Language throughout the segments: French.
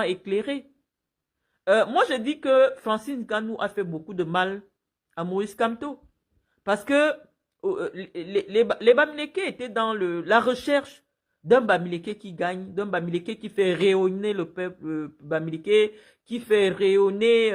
éclairé. Moi, je dis que Francis Ngannou a fait beaucoup de mal à Maurice Kamto. Parce que les Bamileke étaient dans la recherche d'un Bamileke qui gagne, d'un Bamileke qui fait rayonner le peuple Bamileke, qui fait rayonner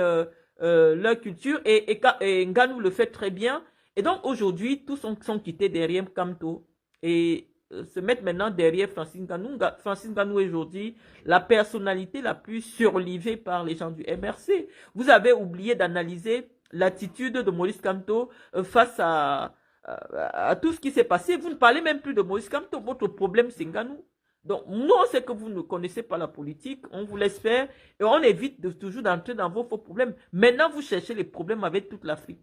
leur culture. Et Ngannou le fait très bien. Et donc aujourd'hui, tous sont quittés derrière Kamto. Et se mettre maintenant derrière Francis Ngannou. Francis Ngannou est aujourd'hui la personnalité la plus surlivée par les gens du MRC. Vous avez oublié d'analyser l'attitude de Maurice Kamto face à tout ce qui s'est passé. Vous ne parlez même plus de Maurice Kamto. Votre problème, c'est Ngannou. Donc, nous, on sait que vous ne connaissez pas la politique. On vous laisse faire et on évite de toujours d'entrer dans vos faux problèmes. Maintenant, vous cherchez les problèmes avec toute l'Afrique.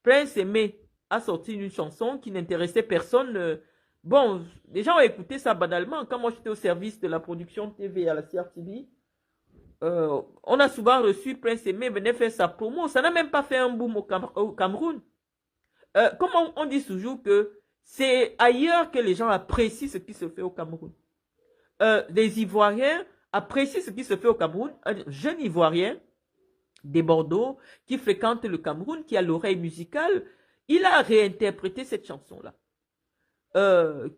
Prince Aimé a sorti une chanson qui n'intéressait personne. Bon, les gens ont écouté ça banalement. Quand moi, j'étais au service de la production TV à la CRTV, on a souvent reçu Prince Aimé venait faire sa promo. Ça n'a même pas fait un boom au Cameroun. Comme on dit toujours que c'est ailleurs que les gens apprécient ce qui se fait au Cameroun. Les Ivoiriens apprécient ce qui se fait au Cameroun. Un jeune Ivoirien des Bordeaux qui fréquente le Cameroun, qui a l'oreille musicale, il a réinterprété cette chanson-là.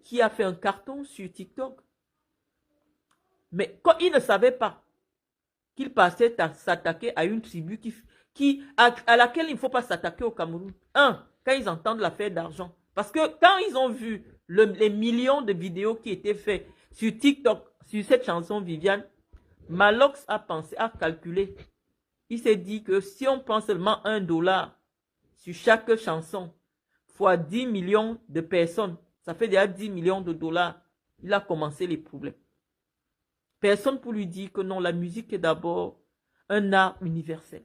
Qui a fait un carton sur TikTok. Mais quand il ne savait pas qu'il passait à s'attaquer à une tribu à laquelle il ne faut pas s'attaquer au Cameroun. Quand ils entendent l'affaire d'argent. Parce que quand ils ont vu les millions de vidéos qui étaient faites sur TikTok, sur cette chanson Viviane, Malox a pensé, a calculé. Il s'est dit que si on prend seulement $1 sur chaque chanson, fois 10 millions de personnes, ça fait déjà 10 millions de dollars. Il a commencé les problèmes. Personne pour lui dire que non, la musique est d'abord un art universel.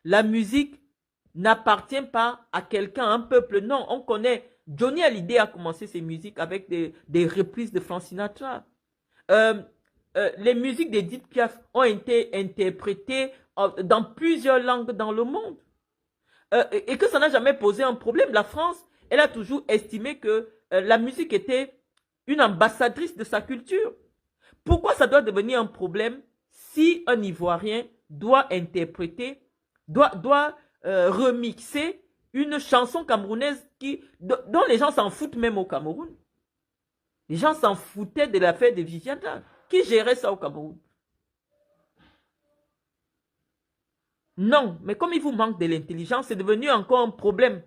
La musique n'appartient pas à quelqu'un, à un peuple. Non, on connaît. Johnny Hallyday a commencé ses musiques avec des reprises de Frank Sinatra. Les musiques d'Edith Piaf ont été interprétées dans plusieurs langues dans le monde. Et que ça n'a jamais posé un problème. La France, elle a toujours estimé que la musique était une ambassadrice de sa culture. Pourquoi ça doit devenir un problème si un Ivoirien doit interpréter, doit remixer une chanson camerounaise dont les gens s'en foutent même au Cameroun? Les gens s'en foutaient de l'affaire de Viviane. Qui gérait ça au Cameroun? Non, mais comme il vous manque de l'intelligence, c'est devenu encore un problème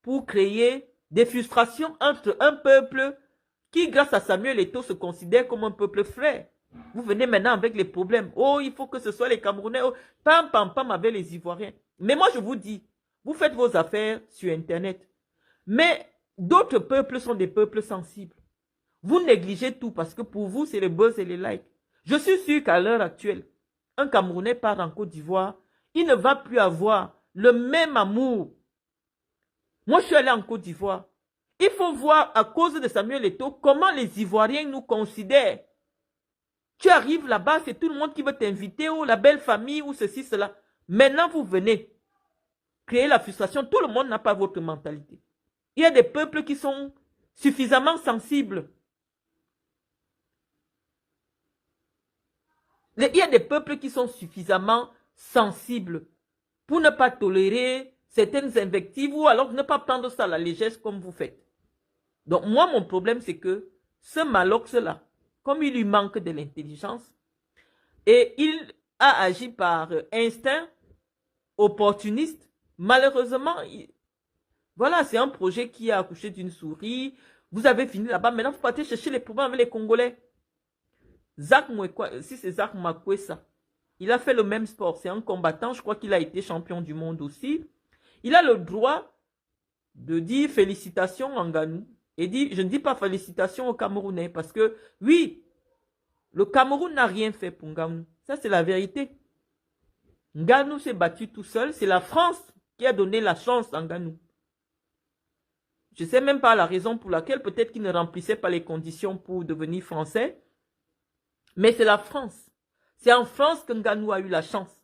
pour créer des frustrations entre un peuple qui, grâce à Samuel Eto'o, se considère comme un peuple frère. Vous venez maintenant avec les problèmes. Oh, il faut que ce soit les Camerounais. Oh, pam, pam, pam avec les Ivoiriens. Mais moi, je vous dis, vous faites vos affaires sur Internet. Mais d'autres peuples sont des peuples sensibles. Vous négligez tout parce que pour vous, c'est le buzz et les likes. Je suis sûr qu'à l'heure actuelle, un Camerounais part en Côte d'Ivoire, il ne va plus avoir le même amour. Moi, je suis allé en Côte d'Ivoire. Il faut voir, à cause de Samuel Eto'o, comment les Ivoiriens nous considèrent. Tu arrives là-bas, c'est tout le monde qui veut t'inviter, ou la belle famille, ou ceci, cela. Maintenant, vous venez créer la frustration. Tout le monde n'a pas votre mentalité. Il y a des peuples qui sont suffisamment sensibles. Il y a des peuples qui sont suffisamment sensibles pour ne pas tolérer certaines invectives ou alors ne pas prendre ça à la légère comme vous faites. Donc moi, mon problème, c'est que ce Malox-là, comme il lui manque de l'intelligence, et il a agi par instinct opportuniste, malheureusement, voilà, c'est un projet qui a accouché d'une souris. Vous avez fini là-bas, maintenant vous partez chercher les problèmes avec les Congolais. Zach Mouekwa, si c'est Zach Makwessa, il a fait le même sport, c'est un combattant, je crois qu'il a été champion du monde aussi. Il a le droit de dire félicitations à Ngannou. Et dit, je ne dis pas félicitations aux Camerounais parce que, oui, le Cameroun n'a rien fait pour Ngannou. Ça, c'est la vérité. Ngannou s'est battu tout seul. C'est la France qui a donné la chance à Ngannou. Je ne sais même pas la raison pour laquelle, peut-être qu'il ne remplissait pas les conditions pour devenir français. Mais c'est la France. C'est en France que Ngannou a eu la chance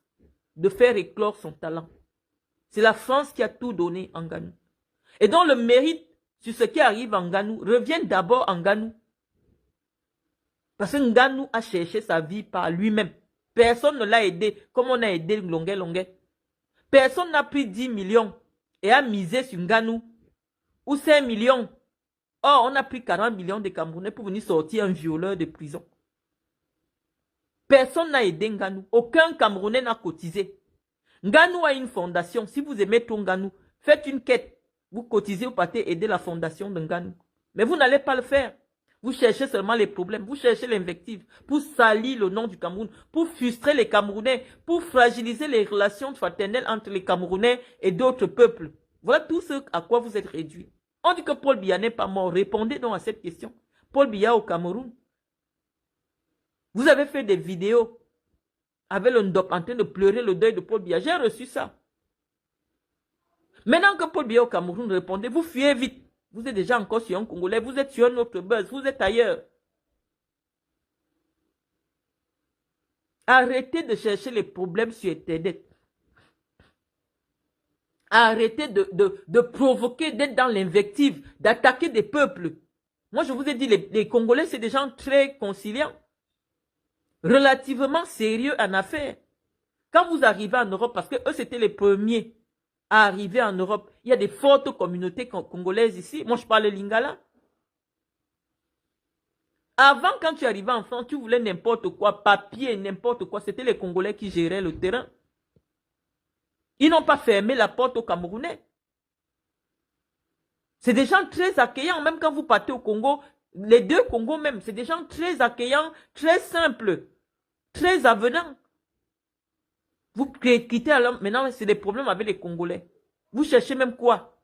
de faire éclore son talent. C'est la France qui a tout donné à Ngannou. Et donc le mérite sur ce qui arrive en Ngannou revient d'abord en Ngannou. Parce que Nganou a cherché sa vie par lui-même. Personne ne l'a aidé comme on a aidé Longuet Longuet. Personne n'a pris 10 millions et a misé sur Nganou. Ou 5 millions. Or, on a pris 40 millions de Camerounais pour venir sortir un violeur de prison. Personne n'a aidé Nganou. Aucun Camerounais n'a cotisé. Nganou a une fondation. Si vous aimez tout Nganou, faites une quête. Vous cotisez, vous partez aider la fondation de Nganou. Mais vous n'allez pas le faire. Vous cherchez seulement les problèmes. Vous cherchez l'invective pour salir le nom du Cameroun, pour frustrer les Camerounais, pour fragiliser les relations fraternelles entre les Camerounais et d'autres peuples. Voilà tout ce à quoi vous êtes réduits. On dit que Paul Biya n'est pas mort. Répondez donc à cette question. Paul Biya au Cameroun. Vous avez fait des vidéos avec le Ndop en train de pleurer le deuil de Paul Biya. J'ai reçu ça. Maintenant que Paul Biya au Cameroun, répondez, vous fuyez vite. Vous êtes déjà encore sur un Congolais, vous êtes sur un autre buzz, vous êtes ailleurs. Arrêtez de chercher les problèmes sur Internet. Arrêtez de provoquer, d'être dans l'invective, d'attaquer des peuples. Moi, je vous ai dit, les Congolais, c'est des gens très conciliants, relativement sérieux en affaires. Quand vous arrivez en Europe, parce que eux, c'était les premiers à arriver en Europe, il y a des fortes communautés congolaises ici. Moi, je parle lingala. Avant, quand tu arrivais en France, tu voulais n'importe quoi, papier, n'importe quoi. C'était les Congolais qui géraient le terrain. Ils n'ont pas fermé la porte aux Camerounais. C'est des gens très accueillants. Même quand vous partez au Congo, les deux Congos même, c'est des gens très accueillants, très simples, très avenants. Vous quittez alors, maintenant, c'est des problèmes avec les Congolais. Vous cherchez même quoi?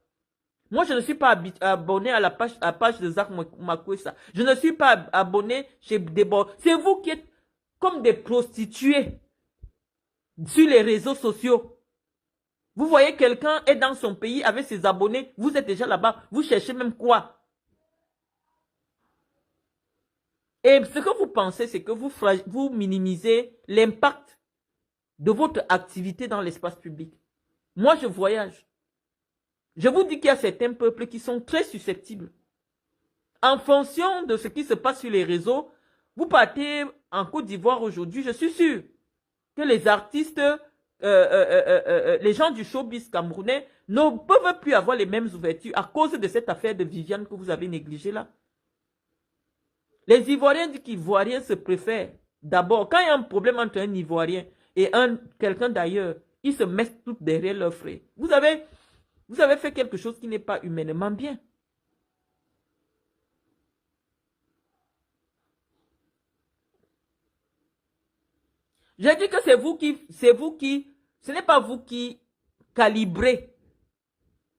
Moi, je ne suis pas abonné à la page de Zach Makwesa. Je ne suis pas abonné chez Debord. C'est vous qui êtes comme des prostituées sur les réseaux sociaux. Vous voyez quelqu'un est dans son pays avec ses abonnés, vous êtes déjà là-bas, vous cherchez même quoi? Et ce que vous pensez, c'est que vous minimisez l'impact de votre activité dans l'espace public. Moi, je voyage. Je vous dis qu'il y a certains peuples qui sont très susceptibles. En fonction de ce qui se passe sur les réseaux, vous partez en Côte d'Ivoire aujourd'hui, je suis sûr que les artistes, les gens du showbiz camerounais ne peuvent plus avoir les mêmes ouvertures à cause de cette affaire de Viviane que vous avez négligée là. Les Ivoiriens disent qu'Ivoiriens se préfèrent. D'abord, quand il y a un problème entre un Ivoirien et quelqu'un d'ailleurs, ils se mettent tous derrière leurs frères. Vous avez fait quelque chose qui n'est pas humainement bien. J'ai dit que ce n'est pas vous qui calibrez.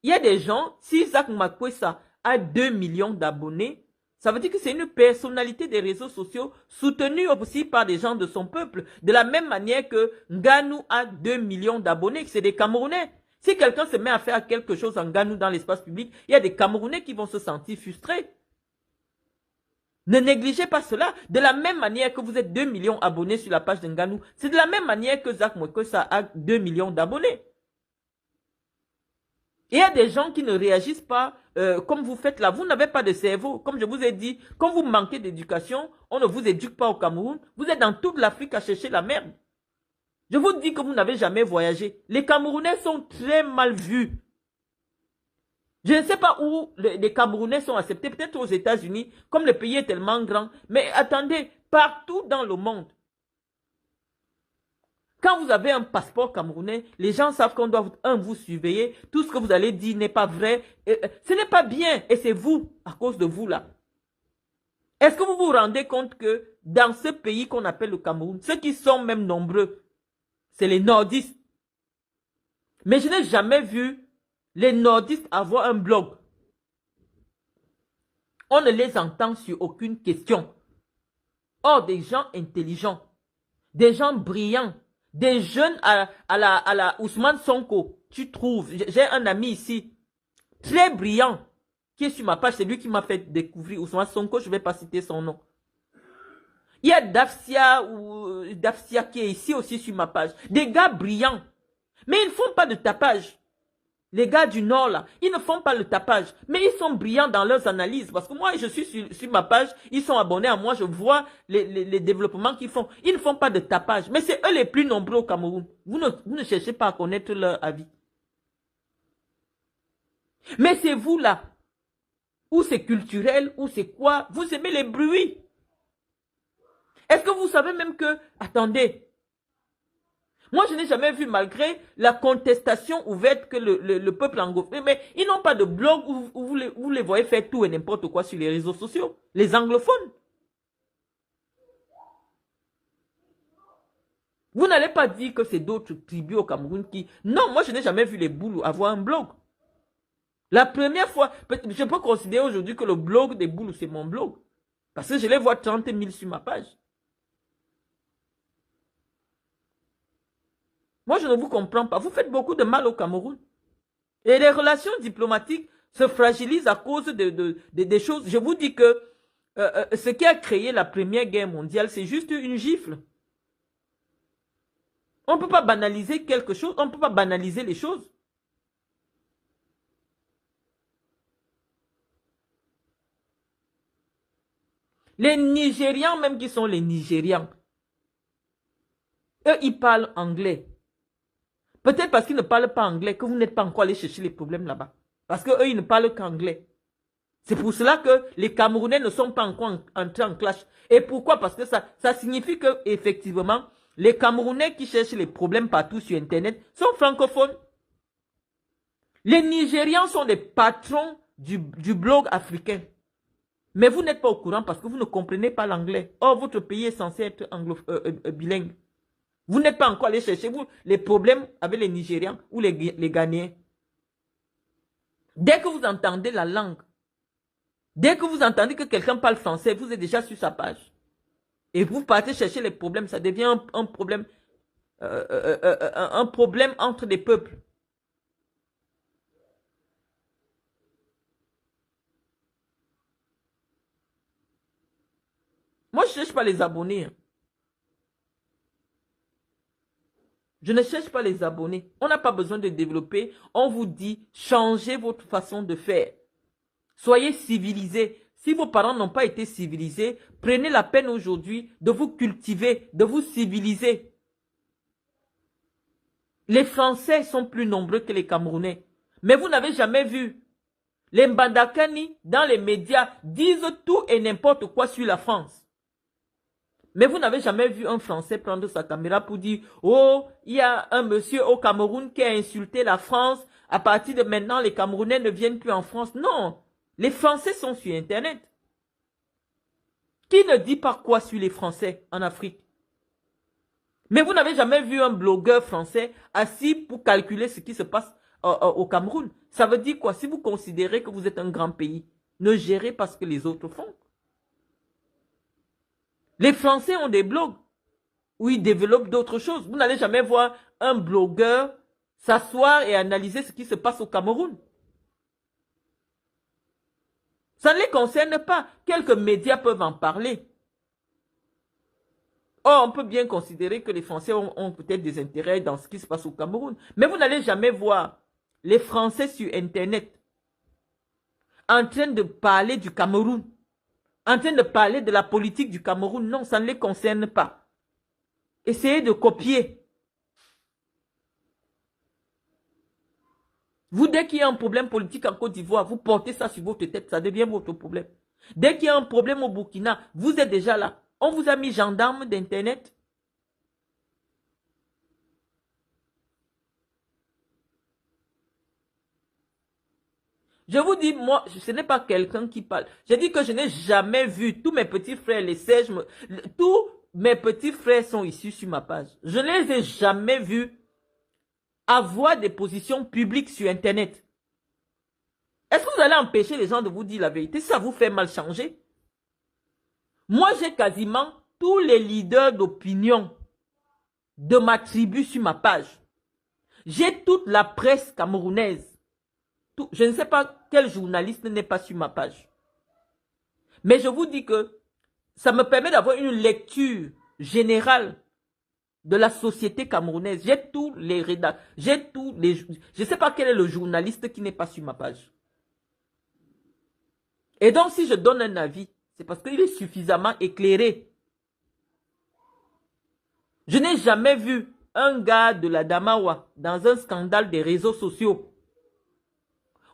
Il y a des gens, si Zach Makwesa a 2 millions d'abonnés, ça veut dire que c'est une personnalité des réseaux sociaux soutenue aussi par des gens de son peuple. De la même manière que Nganou a 2 millions d'abonnés, que c'est des Camerounais. Si quelqu'un se met à faire quelque chose en Nganou dans l'espace public, il y a des Camerounais qui vont se sentir frustrés. Ne négligez pas cela. De la même manière que vous êtes 2 millions d'abonnés sur la page de Nganou, c'est de la même manière que Zach Makwesa a 2 millions d'abonnés. Il y a des gens qui ne réagissent pas comme vous faites là. Vous n'avez pas de cerveau. Comme je vous ai dit, quand vous manquez d'éducation, on ne vous éduque pas au Cameroun. Vous êtes dans toute l'Afrique à chercher la merde. Je vous dis que vous n'avez jamais voyagé. Les Camerounais sont très mal vus. Je ne sais pas où les Camerounais sont acceptés. Peut-être aux États-Unis, comme le pays est tellement grand. Mais attendez, partout dans le monde, quand vous avez un passeport camerounais, les gens savent qu'on doit, vous surveiller. Tout ce que vous allez dire n'est pas vrai. Ce n'est pas bien. Et c'est vous, à cause de vous là. Est-ce que vous vous rendez compte que dans ce pays qu'on appelle le Cameroun, ceux qui sont même nombreux, c'est les nordistes. Mais je n'ai jamais vu les nordistes avoir un blog. On ne les entend sur aucune question. Or, des gens intelligents, des gens brillants, des jeunes à la Ousmane Sonko, tu trouves. J'ai un ami ici, très brillant, qui est sur ma page. C'est lui qui m'a fait découvrir Ousmane Sonko, je ne vais pas citer son nom. Il y a Dafsia qui est ici aussi sur ma page. Des gars brillants. Mais ils ne font pas de tapage. Les gars du Nord, là, ils ne font pas le tapage, mais ils sont brillants dans leurs analyses. Parce que moi, je suis sur ma page, ils sont abonnés à moi, je vois les développements qu'ils font. Ils ne font pas de tapage, mais c'est eux les plus nombreux au Cameroun. Vous ne cherchez pas à connaître leur avis. Mais c'est vous, là, ou c'est culturel, ou c'est quoi, vous aimez les bruits. Est-ce que vous savez même que, attendez, moi, je n'ai jamais vu, malgré la contestation ouverte que le peuple anglophone, mais ils n'ont pas de blog où vous les voyez faire tout et n'importe quoi sur les réseaux sociaux. Les anglophones. Vous n'allez pas dire que c'est d'autres tribus au Cameroun qui... Non, moi, je n'ai jamais vu les Boulous avoir un blog. La première fois, je peux considérer aujourd'hui que le blog des Boulous, c'est mon blog. Parce que je les vois 30 000 sur ma page. Moi, je ne vous comprends pas. Vous faites beaucoup de mal au Cameroun. Et les relations diplomatiques se fragilisent à cause des choses. Je vous dis que ce qui a créé la Première Guerre mondiale, c'est juste une gifle. On ne peut pas banaliser quelque chose. On ne peut pas banaliser les choses. Les Nigérians, même qui sont les Nigérians, eux, ils parlent anglais. Peut-être parce qu'ils ne parlent pas anglais que vous n'êtes pas encore allé chercher les problèmes là-bas. Parce qu'eux, ils ne parlent qu'anglais. C'est pour cela que les Camerounais ne sont pas encore entrés en clash. Et pourquoi? Parce que ça signifie que, effectivement, les Camerounais qui cherchent les problèmes partout sur Internet sont francophones. Les Nigérians sont des patrons du blog africain. Mais vous n'êtes pas au courant parce que vous ne comprenez pas l'anglais. Or, votre pays est censé être bilingue. Vous n'êtes pas encore allé chercher vous, les problèmes avec les Nigérians ou les Ghanéens. Dès que vous entendez la langue, dès que vous entendez que quelqu'un parle français, vous êtes déjà sur sa page. Et vous partez chercher les problèmes, ça devient un problème entre les peuples. Moi, je ne cherche pas les abonnés. Je ne cherche pas les abonnés. On n'a pas besoin de développer. On vous dit, changez votre façon de faire. Soyez civilisés. Si vos parents n'ont pas été civilisés, prenez la peine aujourd'hui de vous cultiver, de vous civiliser. Les Français sont plus nombreux que les Camerounais. Mais vous n'avez jamais vu. Les Mbandakani, dans les médias, disent tout et n'importe quoi sur la France. Mais vous n'avez jamais vu un Français prendre sa caméra pour dire « Oh, il y a un monsieur au Cameroun qui a insulté la France. À partir de maintenant, les Camerounais ne viennent plus en France. » Non, les Français sont sur Internet. Qui ne dit pas quoi sur les Français en Afrique? Mais vous n'avez jamais vu un blogueur français assis pour calculer ce qui se passe au Cameroun. Ça veut dire quoi? Si vous considérez que vous êtes un grand pays, ne gérez pas ce que les autres font. Les Français ont des blogs où ils développent d'autres choses. Vous n'allez jamais voir un blogueur s'asseoir et analyser ce qui se passe au Cameroun. Ça ne les concerne pas. Quelques médias peuvent en parler. Or, on peut bien considérer que les Français ont peut-être des intérêts dans ce qui se passe au Cameroun. Mais vous n'allez jamais voir les Français sur Internet en train de parler du Cameroun, en train de parler de la politique du Cameroun. Non, ça ne les concerne pas. Essayez de copier. Vous, dès qu'il y a un problème politique en Côte d'Ivoire, vous portez ça sur votre tête, ça devient votre problème. Dès qu'il y a un problème au Burkina, vous êtes déjà là. On vous a mis gendarme d'Internet. Je vous dis, moi, ce n'est pas quelqu'un qui parle. Je dis que je n'ai jamais vu tous mes petits frères, les Serge, tous mes petits frères sont issus sur ma page. Je ne les ai jamais vus avoir des positions publiques sur Internet. Est-ce que vous allez empêcher les gens de vous dire la vérité? Ça vous fait mal changer? Moi, j'ai quasiment tous les leaders d'opinion de ma tribu sur ma page. J'ai toute la presse camerounaise. Je ne sais pas quel journaliste n'est pas sur ma page. Mais je vous dis que ça me permet d'avoir une lecture générale de la société camerounaise. J'ai tous les rédacteurs, j'ai tous les... Je ne sais pas quel est le journaliste qui n'est pas sur ma page. Et donc, si je donne un avis, c'est parce qu'il est suffisamment éclairé. Je n'ai jamais vu un gars de la Damawa dans un scandale des réseaux sociaux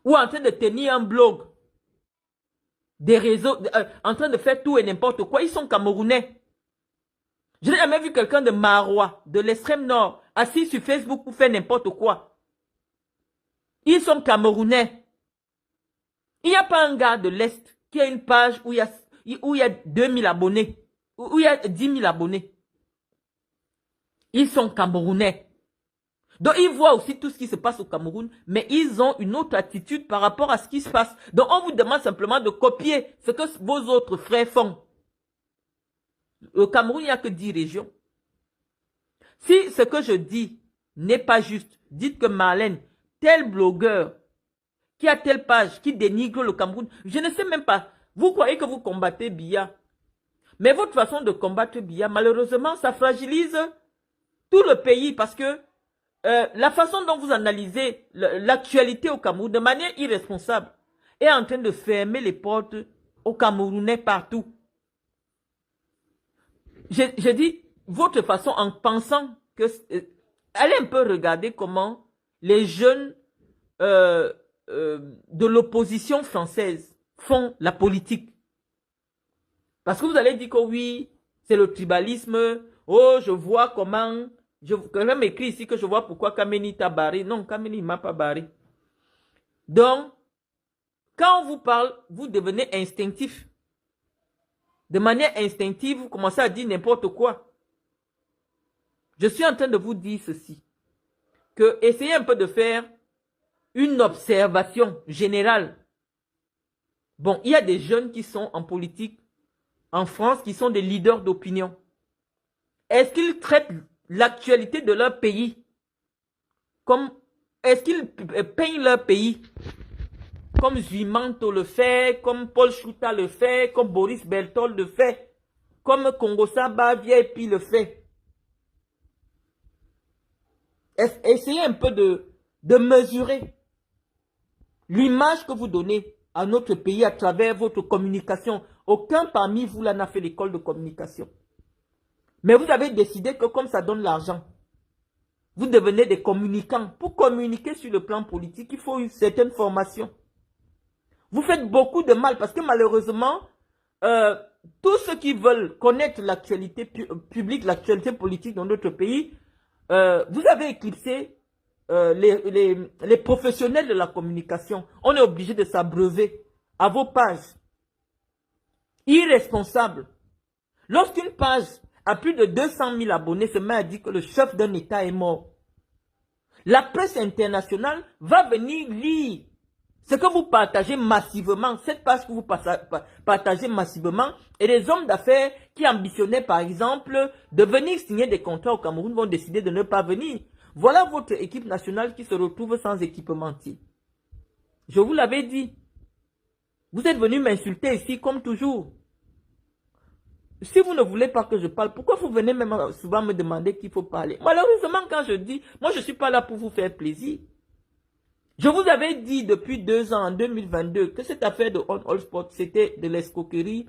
ou en train de tenir un blog des réseaux, en train de faire tout et n'importe quoi. Ils sont camerounais. Je n'ai jamais vu quelqu'un de Marois, de l'extrême nord, assis sur Facebook pour faire n'importe quoi. Ils sont camerounais. Il n'y a pas un gars de l'Est qui a une page où il y a 2000 abonnés, où il y a 10 000 abonnés. Ils sont camerounais. Donc, ils voient aussi tout ce qui se passe au Cameroun, mais ils ont une autre attitude par rapport à ce qui se passe. Donc, on vous demande simplement de copier ce que vos autres frères font. Au Cameroun, il n'y a que 10 régions. Si ce que je dis n'est pas juste, dites que Marlène, tel blogueur, qui a telle page, qui dénigre le Cameroun, je ne sais même pas. Vous croyez que vous combattez Biya. Mais votre façon de combattre Biya, malheureusement, ça fragilise tout le pays parce que la façon dont vous analysez l'actualité au Cameroun de manière irresponsable est en train de fermer les portes aux Camerounais partout. Je dis votre façon en pensant que... allez un peu regarder comment les jeunes de l'opposition française font la politique. Parce que vous allez dire que oui, c'est le tribalisme. Oh, je vois comment... Quelqu'un m'écrit ici que je vois pourquoi Kameni t'a barré. Non, Kameni ne m'a pas barré. Donc, quand on vous parle, vous devenez instinctif. De manière instinctive, vous commencez à dire n'importe quoi. Je suis en train de vous dire ceci. Que essayez un peu de faire une observation générale. Bon, il y a des jeunes qui sont en politique en France, qui sont des leaders d'opinion. Est-ce qu'ils traitent l'actualité de leur pays comme... Est-ce qu'ils peignent leur pays comme Zuimanto le fait, comme Paul Chouta le fait, comme Boris Berthold le fait, comme Kongosa Baviepi le fait? Essayez un peu de mesurer l'image que vous donnez à notre pays à travers votre communication. Aucun parmi vous là n'a fait l'école de communication. Mais vous avez décidé que comme ça donne l'argent, vous devenez des communicants. Pour communiquer sur le plan politique, il faut une certaine formation. Vous faites beaucoup de mal parce que malheureusement, tous ceux qui veulent connaître l'actualité publique, l'actualité politique dans notre pays, vous avez éclipsé les professionnels de la communication. On est obligé de s'abreuver à vos pages. Irresponsable. Lorsqu'une page a plus de 200 000 abonnés se met à dire que le chef d'un État est mort, la presse internationale va venir lire ce que vous partagez massivement, cette page que vous partagez massivement, et les hommes d'affaires qui ambitionnaient par exemple de venir signer des contrats au Cameroun vont décider de ne pas venir. Voilà votre équipe nationale qui se retrouve sans équipementier. Je vous l'avais dit. Vous êtes venu m'insulter ici comme toujours. Si vous ne voulez pas que je parle, pourquoi vous venez même souvent me demander qu'il faut parler? Malheureusement, quand je dis, moi je ne suis pas là pour vous faire plaisir. Je vous avais dit depuis 2 ans, en 2022, que cette affaire de On All Sport, c'était de l'escroquerie.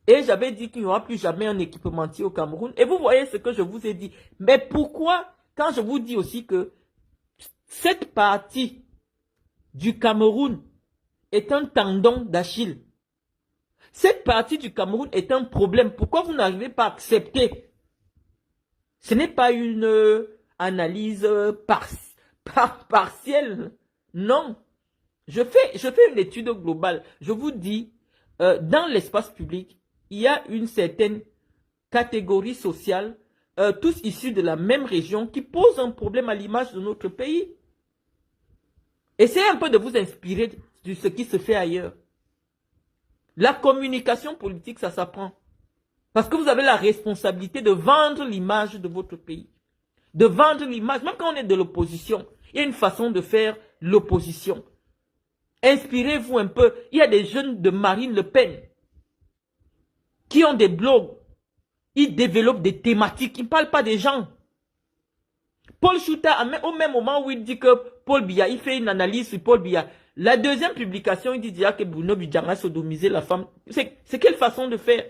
Et j'avais dit qu'il n'y aura plus jamais un équipementier au Cameroun. Et vous voyez ce que je vous ai dit. Mais pourquoi, quand je vous dis aussi que cette partie du Cameroun est un tendon d'Achille, cette partie du Cameroun est un problème. Pourquoi vous n'arrivez pas à accepter? Ce n'est pas une analyse partielle. Non. Je fais une étude globale. Je vous dis, dans l'espace public, il y a une certaine catégorie sociale, tous issus de la même région, qui pose un problème à l'image de notre pays. Essayez un peu de vous inspirer de ce qui se fait ailleurs. La communication politique, ça s'apprend. Parce que vous avez la responsabilité de vendre l'image de votre pays. De vendre l'image. Même quand on est de l'opposition, il y a une façon de faire l'opposition. Inspirez-vous un peu. Il y a des jeunes de Marine Le Pen qui ont des blogs. Ils développent des thématiques. Ils ne parlent pas des gens. Paul Chouta, au même moment où il dit que Paul Biya, il fait une analyse sur Paul Biya. La deuxième publication, il dit déjà que Bruno Bidjanga a sodomisé la femme. C'est quelle façon de faire?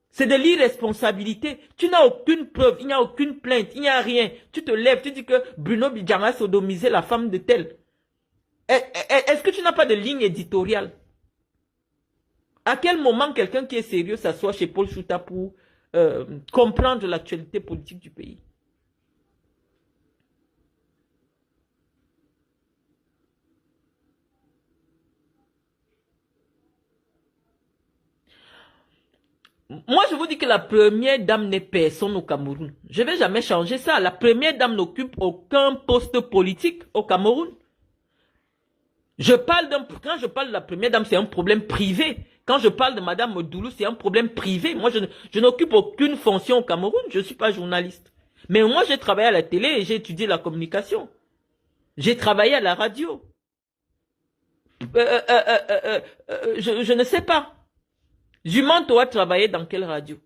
C'est de l'irresponsabilité. Tu n'as aucune preuve, il n'y a aucune plainte, il n'y a rien. Tu te lèves, tu dis que Bruno Bidjanga a sodomisé la femme de tel. Est-ce que tu n'as pas de ligne éditoriale? À quel moment quelqu'un qui est sérieux s'assoit chez Paul Chouta pour comprendre l'actualité politique du pays? Moi, je vous dis que la première dame n'est personne au Cameroun. Je ne vais jamais changer ça. La première dame n'occupe aucun poste politique au Cameroun. Quand je parle de la première dame, c'est un problème privé. Quand je parle de Madame Modoulou, c'est un problème privé. Moi, je n'occupe aucune fonction au Cameroun. Je ne suis pas journaliste. Mais moi, j'ai travaillé à la télé et j'ai étudié la communication. J'ai travaillé à la radio. Je ne sais pas. Jumanto a travaillé dans quelle radio?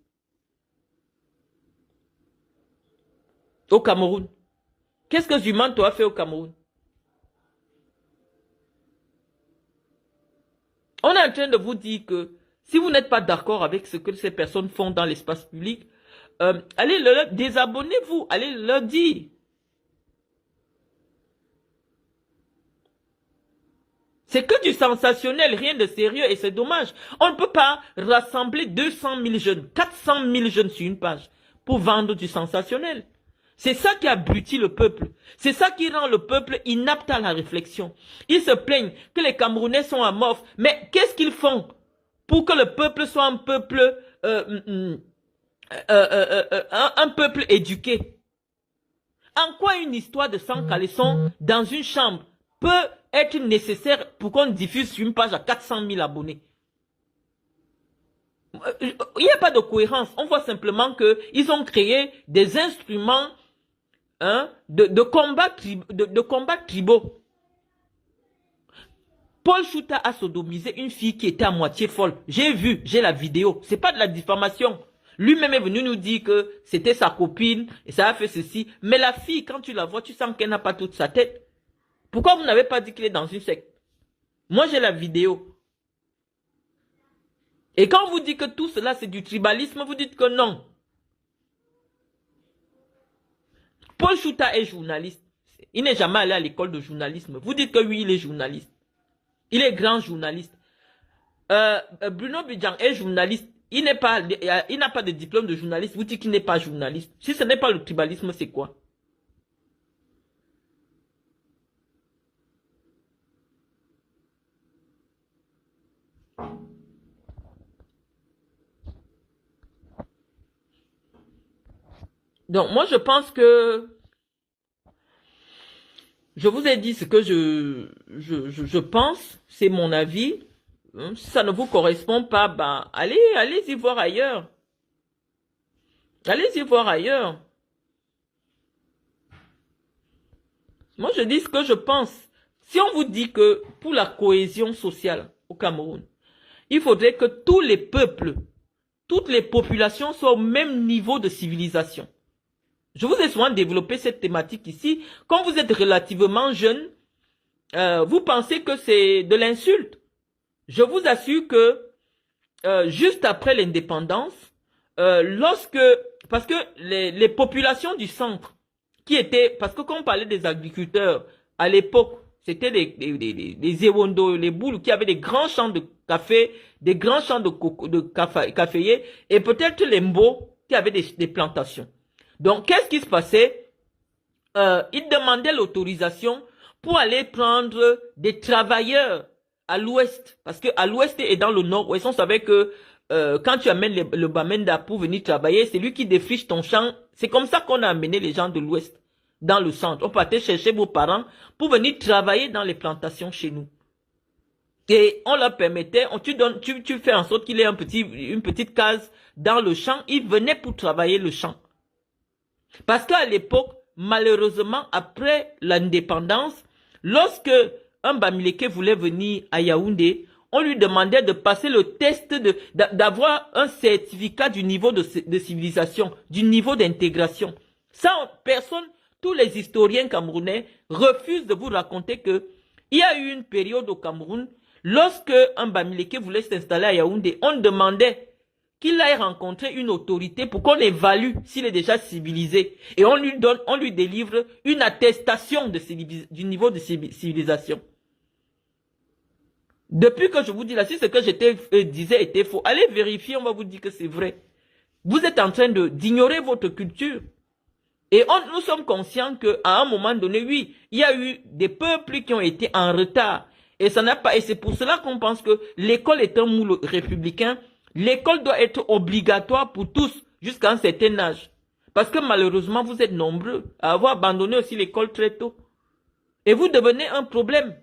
Au Cameroun. Qu'est-ce que Jumanto a fait au Cameroun? On est en train de vous dire que si vous n'êtes pas d'accord avec ce que ces personnes font dans l'espace public, allez leur désabonnez-vous, allez leur dire. C'est que du sensationnel, rien de sérieux et c'est dommage. On ne peut pas rassembler 200 000 jeunes, 400 000 jeunes sur une page pour vendre du sensationnel. C'est ça qui abrutit le peuple. C'est ça qui rend le peuple inapte à la réflexion. Ils se plaignent que les Camerounais sont amorphes. Mais qu'est-ce qu'ils font pour que le peuple soit un peuple, un peuple éduqué? En quoi une histoire de sang caleçon dans une chambre peut être nécessaire pour qu'on diffuse sur une page à 400 000 abonnés? Il n'y a pas de cohérence. On voit simplement qu'ils ont créé des instruments de combat tribaux. Paul Chouta a sodomisé une fille qui était à moitié folle. J'ai vu, j'ai la vidéo. C'est pas de la diffamation. Lui-même est venu nous dire que c'était sa copine et ça a fait ceci. Mais la fille, quand tu la vois, tu sens qu'elle n'a pas toute sa tête. Pourquoi vous n'avez pas dit qu'il est dans une secte? Moi, j'ai la vidéo. Et quand on vous dit que tout cela, c'est du tribalisme, vous dites que non. Paul Chouta est journaliste. Il n'est jamais allé à l'école de journalisme. Vous dites que oui, il est journaliste. Il est grand journaliste. Bruno Bidjang est journaliste. Il n'a pas de diplôme de journaliste. Vous dites qu'il n'est pas journaliste. Si ce n'est pas le tribalisme, c'est quoi? Donc, moi, je pense que je vous ai dit ce que je pense. C'est mon avis. Si ça ne vous correspond pas, bah, allez-y voir ailleurs. Allez-y voir ailleurs. Moi, je dis ce que je pense. Si on vous dit que pour la cohésion sociale au Cameroun, il faudrait que tous les peuples, toutes les populations soient au même niveau de civilisation. Je vous ai souvent développé cette thématique ici. Quand vous êtes relativement jeune, vous pensez que c'est de l'insulte. Je vous assure que juste après l'indépendance, parce que les populations du centre, parce que quand on parlait des agriculteurs, à l'époque, c'était les Ewondo, les Boules, qui avaient des grands champs de café, des grands champs de caféiers, et peut-être les Mbo, qui avaient des plantations. Donc, qu'est-ce qui se passait? Ils demandaient l'autorisation pour aller prendre des travailleurs à l'ouest. Parce que à l'ouest et dans le nord-ouest, on savait que quand tu amènes le Bamenda pour venir travailler, c'est lui qui défriche ton champ. C'est comme ça qu'on a amené les gens de l'ouest dans le centre. On partait chercher vos parents pour venir travailler dans les plantations chez nous. Et on leur permettait, tu fais en sorte qu'il ait une petite case dans le champ. Ils venaient pour travailler le champ. Parce qu'à l'époque, malheureusement, après l'indépendance, lorsque un Bamileke voulait venir à Yaoundé, on lui demandait de passer le test, d'avoir un certificat du niveau de civilisation, du niveau d'intégration. Ça, personne, tous les historiens camerounais refusent de vous raconter que il y a eu une période au Cameroun, lorsque un Bamileke voulait s'installer à Yaoundé, on demandait qu'il aille rencontrer une autorité pour qu'on évalue s'il est déjà civilisé. Et on lui délivre une attestation du niveau de civilisation. Depuis que je vous dis là, si ce que je disais était faux, allez vérifier, on va vous dire que c'est vrai. Vous êtes en train d'ignorer votre culture. Et nous sommes conscients qu'à un moment donné, oui, il y a eu des peuples qui ont été en retard. Et ça n'a pas, et c'est pour cela qu'on pense que l'école est un moule républicain. L'école doit être obligatoire pour tous jusqu'à un certain âge. Parce que malheureusement, vous êtes nombreux à avoir abandonné aussi l'école très tôt. Et vous devenez un problème.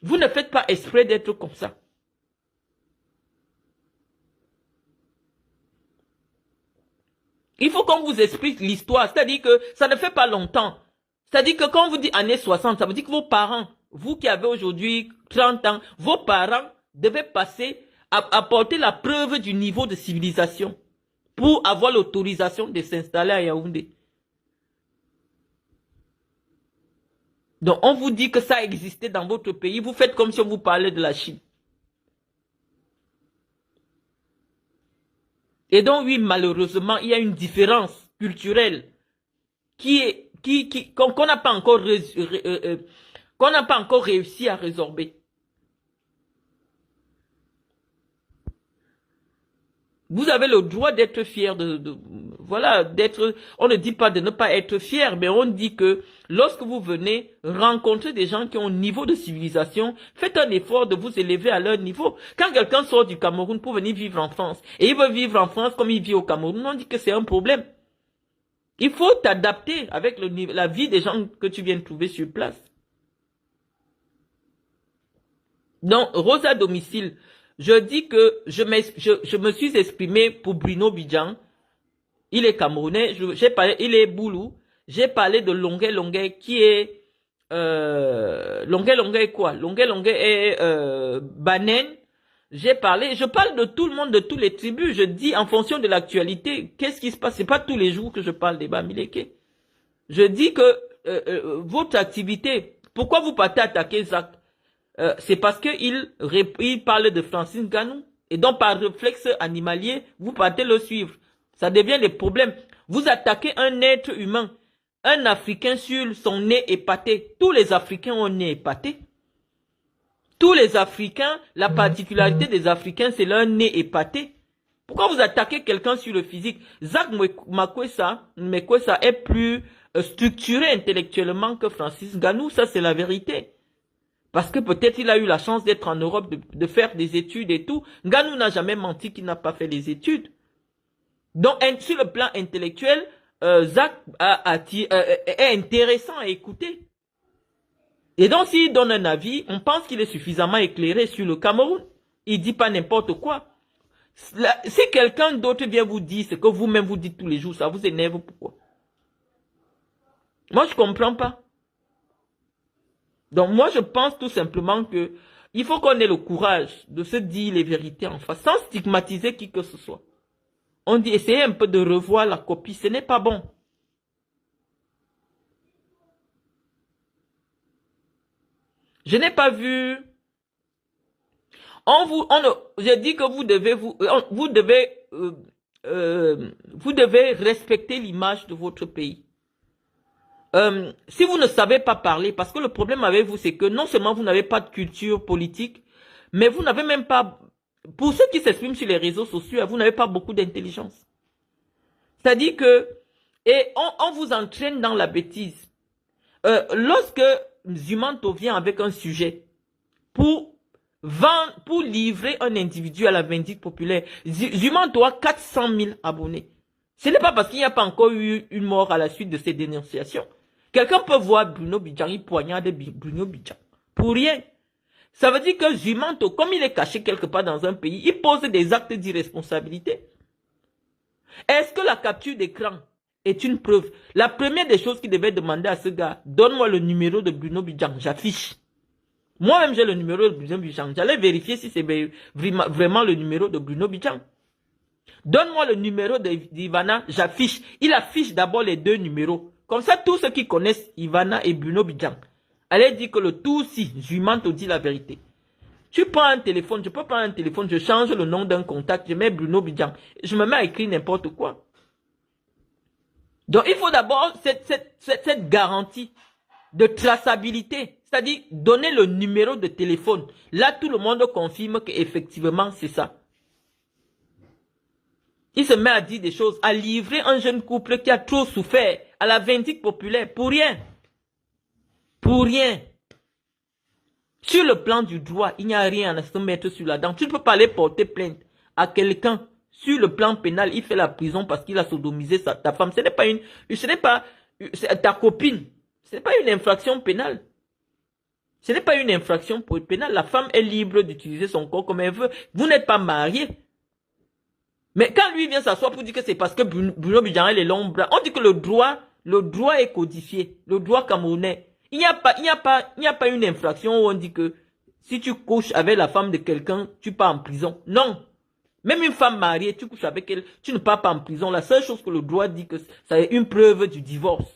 Vous ne faites pas exprès d'être comme ça. Il faut qu'on vous explique l'histoire. C'est-à-dire que ça ne fait pas longtemps. C'est-à-dire que quand on vous dit années 60, ça veut dire que vos parents, vous qui avez aujourd'hui 30 ans, vos parents devaient passer à apporter la preuve du niveau de civilisation pour avoir l'autorisation de s'installer à Yaoundé. Donc on vous dit que ça existait dans votre pays, vous faites comme si on vous parlait de la Chine. Et donc oui, malheureusement, il y a une différence culturelle qu'on n'a pas encore réussi à résorber. Vous avez le droit d'être fier voilà, on ne dit pas de ne pas être fier, mais on dit que lorsque vous venez rencontrer des gens qui ont un niveau de civilisation, faites un effort de vous élever à leur niveau. Quand quelqu'un sort du Cameroun pour venir vivre en France, et il veut vivre en France comme il vit au Cameroun, on dit que c'est un problème. Il faut t'adapter avec la vie des gens que tu viens de trouver sur place. Donc, Rosa Domicile, je dis que je me suis exprimé pour Bruno Bidjan. Il est camerounais, il est Boulou. J'ai parlé de Longuet Longuet qui est... Longuet Longuet est quoi? Longuet Longuet est Banen. Je parle de tout le monde, de toutes les tribus. Je dis en fonction de l'actualité, qu'est-ce qui se passe? C'est pas tous les jours que je parle des Bamileke. Je dis que votre activité, pourquoi vous partez attaquer Zach? C'est parce qu'il parle de Francine Ganou. Et donc, par réflexe animalier, vous partez le suivre. Ça devient des problèmes. Vous attaquez un être humain. Un Africain sur son nez épaté. Tous les Africains ont un nez épaté. Tous les Africains, la particularité des Africains, c'est leur nez épaté. Pourquoi vous attaquez quelqu'un sur le physique? Zach Mekwesa est plus structuré intellectuellement que Francis Ganou. Ça, c'est la vérité. Parce que peut-être il a eu la chance d'être en Europe, de faire des études et tout. Ganou n'a jamais menti qu'il n'a pas fait les études. Donc, sur le plan intellectuel, Zach est intéressant à écouter. Et donc, s'il donne un avis, on pense qu'il est suffisamment éclairé sur le Cameroun. Il dit pas n'importe quoi. Si quelqu'un d'autre vient vous dire ce que vous-même vous dites tous les jours, ça vous énerve, pourquoi? Moi, je comprends pas. Donc moi je pense tout simplement que il faut qu'on ait le courage de se dire les vérités en face, sans stigmatiser qui que ce soit. On dit essayez un peu de revoir la copie, ce n'est pas bon. Je n'ai pas vu. Je dis que vous devez respecter l'image de votre pays. Si vous ne savez pas parler, parce que le problème avec vous, c'est que non seulement vous n'avez pas de culture politique, mais vous n'avez même pas, pour ceux qui s'expriment sur les réseaux sociaux, vous n'avez pas beaucoup d'intelligence. C'est-à-dire que, et on vous entraîne dans la bêtise. Lorsque Zumanto vient avec un sujet pour livrer un individu à la vindicte populaire, Zumanto a 400 000 abonnés. Ce n'est pas parce qu'il n'y a pas encore eu une mort à la suite de ces dénonciations. Quelqu'un peut voir Bruno Bidjan, il poignarde Bruno Bidjan. Pour rien. Ça veut dire que Zumanto, comme il est caché quelque part dans un pays, il pose des actes d'irresponsabilité. Est-ce que la capture d'écran est une preuve? La première des choses qu'il devait demander à ce gars, donne-moi le numéro de Bruno Bidjan, j'affiche. Moi-même, j'ai le numéro de Bruno Bidjan. J'allais vérifier si c'est vraiment le numéro de Bruno Bidjan. Donne-moi le numéro d'Ivana, j'affiche. Il affiche d'abord les deux numéros Comme ça, tous ceux qui connaissent Ivana et Bruno Bidjan, allez dire que le tout si, Juman te dit la vérité. Tu prends un téléphone, je peux prendre un téléphone, je change le nom d'un contact, je mets Bruno Bidjan, je me mets à écrire n'importe quoi. Donc, il faut d'abord cette garantie de traçabilité, c'est-à-dire donner le numéro de téléphone. Là, tout le monde confirme qu'effectivement, c'est ça. Il se met à dire des choses, à livrer un jeune couple qui a trop souffert à la vindicte populaire, pour rien. Pour rien. Sur le plan du droit, il n'y a rien à se mettre sur la dent. Tu ne peux pas aller porter plainte à quelqu'un. Sur le plan pénal, il fait la prison parce qu'il a sodomisé ta femme. Ce n'est pas ta copine. Ce n'est pas une infraction pénale. Ce n'est pas une infraction pénale. La femme est libre d'utiliser son corps comme elle veut. Vous n'êtes pas marié. Mais quand lui vient s'asseoir pour dire que c'est parce que Bruno Bidjan est longs bras, on dit que le droit est codifié. Le droit camerounais. Il n'y a pas une infraction où on dit que si tu couches avec la femme de quelqu'un, tu pars en prison. Non. Même une femme mariée, tu couches avec elle, tu ne pars pas en prison. La seule chose que le droit dit que ça est une preuve du divorce.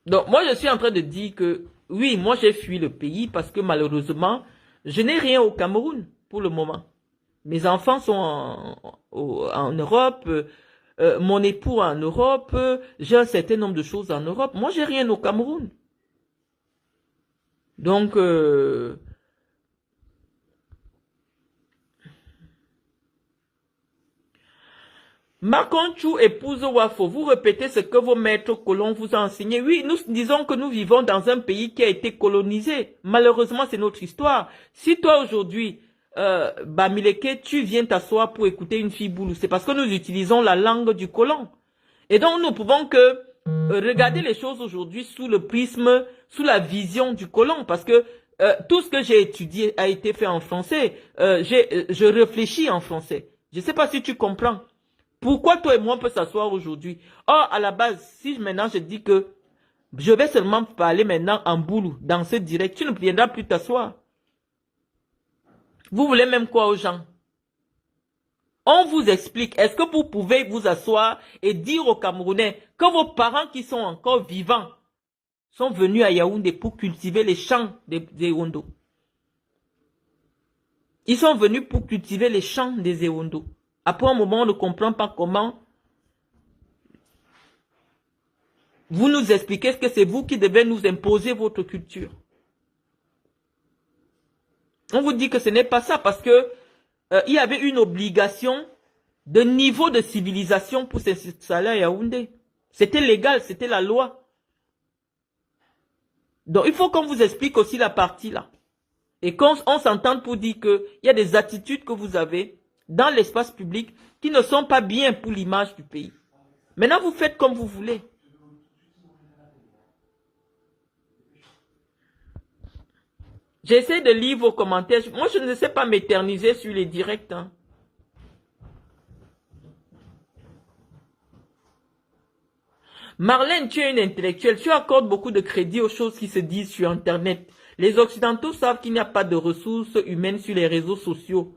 Donc, moi, je suis en train de dire que, oui, moi, j'ai fui le pays parce que malheureusement, je n'ai rien au Cameroun pour le moment. Mes enfants sont en Europe, mon époux en Europe, j'ai un certain nombre de choses en Europe. Moi, j'ai rien au Cameroun. Donc, Makonchou épouse Wafo, vous répétez ce que vos maîtres colons vous ont enseigné. Oui, nous disons que nous vivons dans un pays qui a été colonisé. Malheureusement, c'est notre histoire. Si toi aujourd'hui, Bamileke, tu viens t'asseoir pour écouter une fille boulou, c'est parce que nous utilisons la langue du colon. Et donc, nous pouvons que regarder les choses aujourd'hui sous le prisme, sous la vision du colon, parce que tout ce que j'ai étudié a été fait en français. Je réfléchis en français. Je ne sais pas si tu comprends. Pourquoi toi et moi on peut s'asseoir aujourd'hui? Or, à la base, si maintenant je dis que je vais seulement parler maintenant en boulou, dans ce direct, tu ne viendras plus t'asseoir. Vous voulez même quoi aux gens? On vous explique. Est-ce que vous pouvez vous asseoir et dire aux Camerounais que vos parents qui sont encore vivants sont venus à Yaoundé pour cultiver les champs des Ewondo? Ils sont venus pour cultiver les champs des Ewondo. Après un moment, on ne comprend pas comment vous nous expliquez que c'est vous qui devez nous imposer votre culture. On vous dit que ce n'est pas ça parce que il y avait une obligation de niveau de civilisation pour s'installer à Yaoundé. C'était légal, c'était la loi. Donc il faut qu'on vous explique aussi la partie là. Et qu'on s'entende pour dire qu'il y a des attitudes que vous avez dans l'espace public qui ne sont pas bien pour l'image du pays. Maintenant, vous faites comme vous voulez. J'essaie de lire vos commentaires. Moi, je ne sais pas m'éterniser sur les directs. Hein. Marlène, tu es une intellectuelle. Tu accordes beaucoup de crédit aux choses qui se disent sur Internet. Les Occidentaux savent qu'il n'y a pas de ressources humaines sur les réseaux sociaux.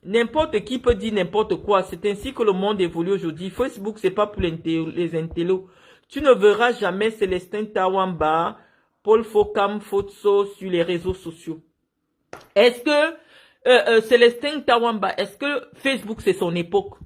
N'importe qui peut dire n'importe quoi. C'est ainsi que le monde évolue aujourd'hui. Facebook, c'est pas pour les intellos. Tu ne verras jamais Célestin Tawamba, Paul Fokam, Fotso sur les réseaux sociaux. Est-ce que Célestin Tawamba, est-ce que Facebook c'est son époque?